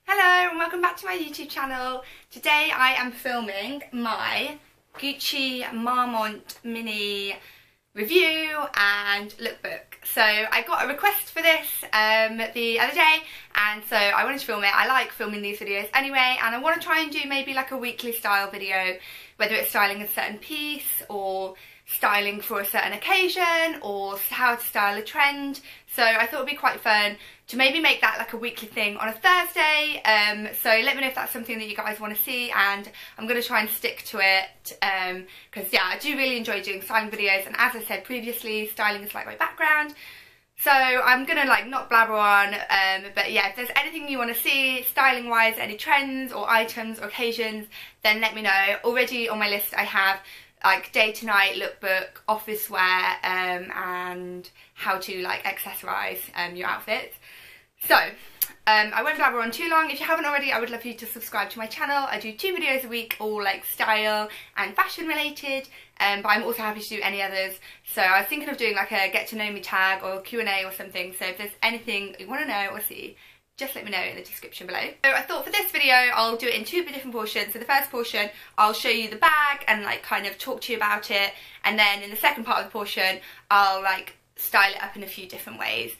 Hello and welcome back to my YouTube channel. Today I am filming my Gucci Marmont mini review and lookbook. So I got a request for this the other day, and so I wanted to film it. I like filming these videos anyway, and I want to try and do maybe like a weekly style video, whether it's styling a certain piece or styling for a certain occasion or how to style a trend. So I thought it would be quite fun to maybe make that like a weekly thing on a Thursday. So let me know if that's something that you guys want to see, and I'm going to try and stick to it because yeah, I do really enjoy doing styling videos, and as I said previously, styling is like my background. So I'm going to like not blabber on, but yeah, if there's anything you want to see styling wise, any trends or items or occasions, then let me know. Already on my list I have like day to night lookbook, office wear, and how to like accessorize your outfits. So I won't blabber on too long. If you haven't already, I would love you to subscribe to my channel. I do 2 videos a week, all like style and fashion related, but I'm also happy to do any others. So I was thinking of doing like a get to know me tag or Q&A or something. So if there's anything you want to know or see, just let me know in the description below. So I thought for this video I'll do it in 2 different portions. So the first portion I'll show you the bag and like kind of talk to you about it, and then in the second part of the portion I'll like style it up in a few different ways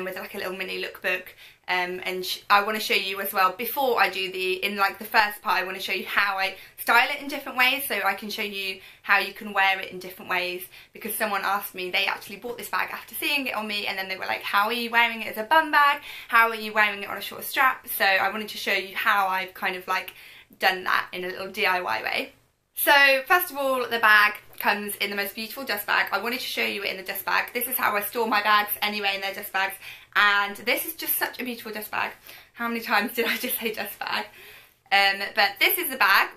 with like a little mini lookbook, and I want to show you as well, before I do in like the first part, I want to show you how I style it in different ways, so I can show you how you can wear it in different ways, because someone asked me, they actually bought this bag after seeing it on me, and then they were like, how are you wearing it as a bum bag, how are you wearing it on a short strap? So I wanted to show you how I've kind of like done that in a little DIY way. So first of all, the bag comes in the most beautiful dust bag. I wanted to show you it in the dust bag. This is how I store my bags anyway, in their dust bags, and this is just such a beautiful dust bag. How many times did I just say dust bag? But this is the bag.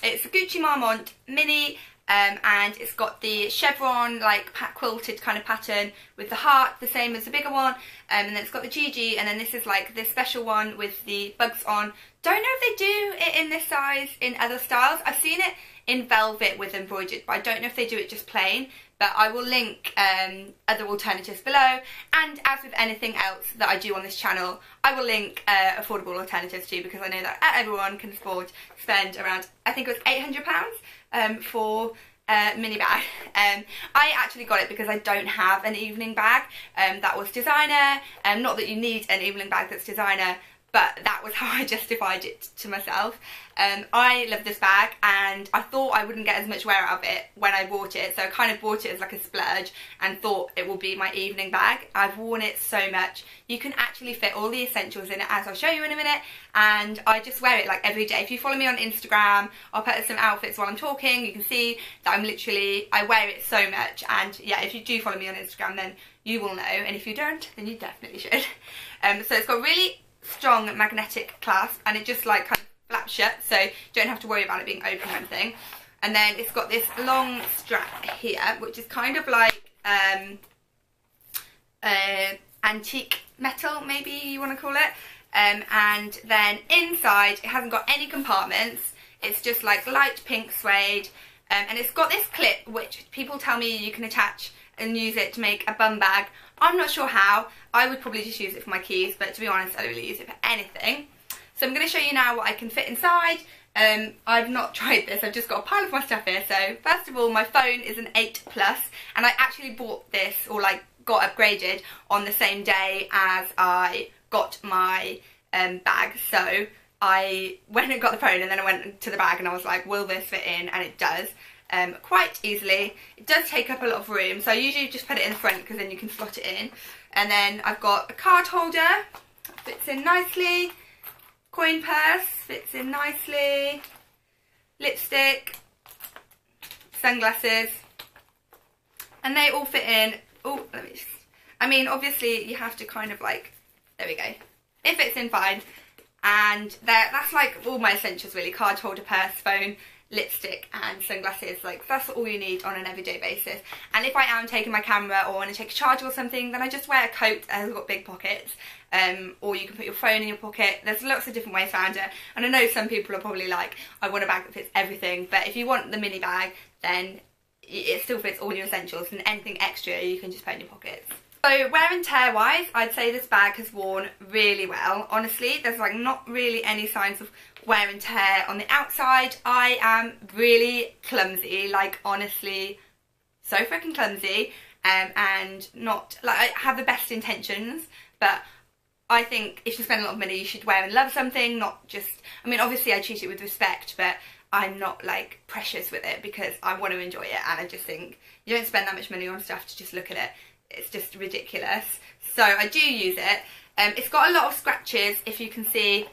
It's a Gucci Marmont mini, and it's got the chevron like quilted kind of pattern with the heart, the same as the bigger one, and then it's got the GG, and then this is like this special one with the bugs on. Don't know if they do it in this size in other styles. I've seen it in velvet with embroidered, but I don't know if they do it just plain. But I will link other alternatives below, and as with anything else that I do on this channel, I will link affordable alternatives too, because I know that everyone can afford to spend around, I think it was £800 for a mini bag. I actually got it because I don't have an evening bag that was designer, not that you need an evening bag that's designer, but that was how I justified it to myself. I love this bag, and I thought I wouldn't get as much wear out of it when I bought it, so I kind of bought it as like a splurge and thought it will be my evening bag. I've worn it so much. You can actually fit all the essentials in it, as I'll show you in a minute, and I just wear it like every day. If you follow me on Instagram, I'll put some outfits while I'm talking. You can see that I wear it so much, and yeah, if you do follow me on Instagram, then you will know, and if you don't, then you definitely should. So it's got really strong magnetic clasp, and it just like kind of flaps shut, so you don't have to worry about it being open or anything. And then it's got this long strap here, which is kind of like antique metal, maybe you want to call it, and then inside it hasn't got any compartments. It's just like light pink suede, and it's got this clip which people tell me you can attach and use it to make a bum bag. I'm not sure how. I would probably just use it for my keys, but to be honest, I don't really use it for anything. So I'm going to show you now what I can fit inside. I've not tried this, I've just got a pile of my stuff here. So first of all, my phone is an 8 Plus, and I actually bought this, or like got upgraded on the same day as I got my bag. So I went and got the phone, and then I went to the bag and I was like, will this fit in? And it does. Quite easily. It does take up a lot of room, so I usually just put it in the front because then you can slot it in. And then I've got a card holder, fits in nicely, coin purse, fits in nicely, lipstick, sunglasses, and they all fit in. Oh, let me just, I mean, obviously you have to kind of like, there we go, it fits in fine. And that's like all my essentials really: card holder, purse, phone, lipstick and sunglasses. Like, that's all you need on an everyday basis. And if I am taking my camera or want to take a charger or something, then I just wear a coat that has got big pockets, or you can put your phone in your pocket. There's lots of different ways around it, and I know some people are probably like, I want a bag that fits everything, but if you want the mini bag, then it still fits all your essentials, and anything extra you can just put in your pockets. So wear and tear wise, I'd say this bag has worn really well. Honestly, there's like not really any signs of wear and tear on the outside. I am really clumsy, like honestly so freaking clumsy, and not like I have the best intentions, but I think if you spend a lot of money you should wear and love something, not just, I mean obviously I treat it with respect, but I'm not like precious with it because I want to enjoy it, and I just think you don't spend that much money on stuff to just look at it. It's just ridiculous. So I do use it. It's got a lot of scratches, if you can see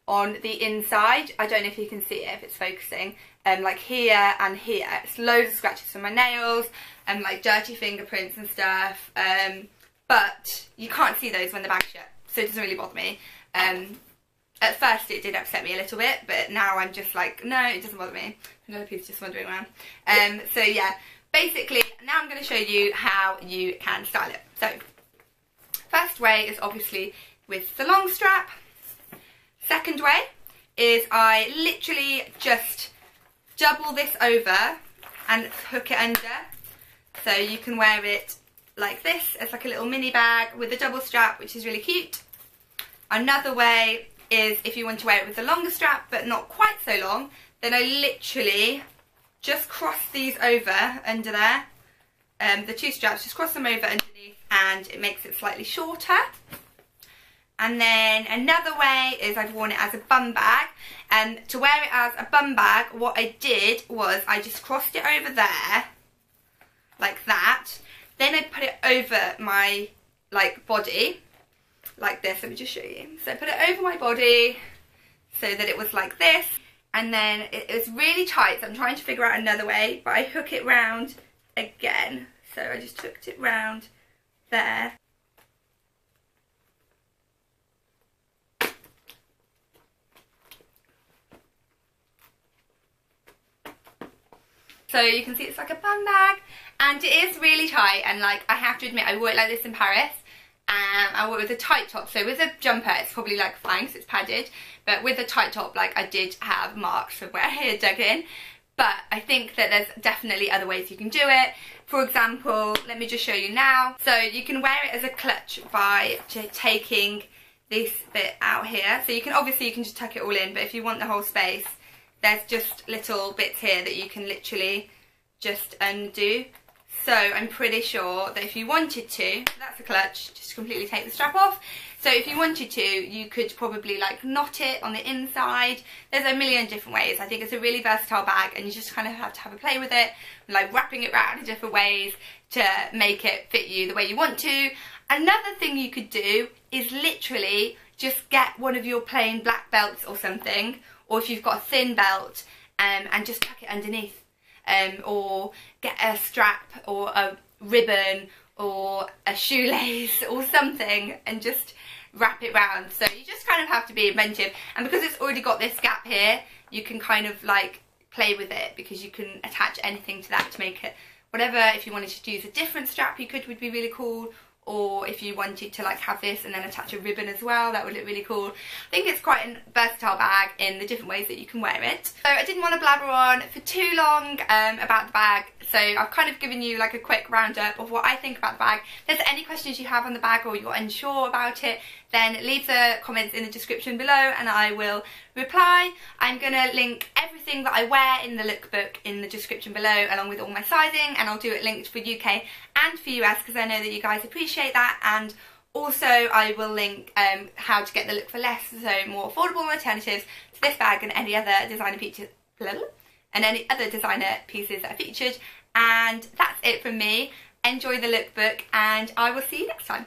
on the inside. I don't know if you can see it, if it's focusing. Like here and here. It's loads of scratches from my nails and like dirty fingerprints and stuff. But you can't see those when the bag's shut, so it doesn't really bother me. At first it did upset me a little bit, but now I'm just like, no, it doesn't bother me. Another piece just wandering around. So yeah. Basically, now I'm going to show you how you can style it. So, first way is obviously with the long strap. Second way is I literally just double this over and hook it under. So you can wear it like this. It's like a little mini bag with a double strap, which is really cute. Another way is if you want to wear it with the longer strap, but not quite so long, then I literally just cross these over under there, the two straps, just cross them over underneath, and it makes it slightly shorter. And then another way is I've worn it as a bum bag, and to wear it as a bum bag, what I did was I just crossed it over there, like that, then I put it over my like body, like this. Let me just show you. So I put it over my body so that it was like this. And then it was really tight, so I'm trying to figure out another way, but I hook it round again. So I just hooked it round there. So you can see it's like a bum bag, and it is really tight, and like I have to admit I wore it like this in Paris. I wore it with a tight top, so with a jumper it's probably like fine because it's padded, but with a tight top like I did have marks of where I had dug in. But I think that there's definitely other ways you can do it. For example, let me just show you now. So you can wear it as a clutch by taking this bit out here. So you can obviously just tuck it all in, but if you want the whole space, there's just little bits here that you can literally just undo. So I'm pretty sure that if you wanted to, that's a clutch, just completely take the strap off. So if you wanted to, you could probably like knot it on the inside. There's a million different ways. I think it's a really versatile bag, and you just kind of have to have a play with it, like wrapping it around in different ways to make it fit you the way you want to. Another thing you could do is literally just get one of your plain black belts or something, or if you've got a thin belt, and just tuck it underneath. Or get a strap or a ribbon or a shoelace or something and just wrap it round. So you just kind of have to be inventive, and because it's already got this gap here, you can kind of like play with it, because you can attach anything to that to make it whatever. If you wanted to use a different strap, you could, would be really cool. Or if you wanted to like have this and then attach a ribbon as well, that would look really cool. I think it's quite a versatile bag in the different ways that you can wear it. So I didn't want to blabber on for too long about the bag, so I've kind of given you like a quick roundup of what I think about the bag. If there's any questions you have on the bag or you're unsure about it, then leave the comments in the description below and I will reply. I'm going to link everything that I wear in the lookbook in the description below, along with all my sizing, and I'll do it linked for UK and for US because I know that you guys appreciate that. And also I will link how to get the look for less, so more affordable alternatives to this bag and any other designer pieces that are featured. And that's it from me. Enjoy the lookbook and I will see you next time.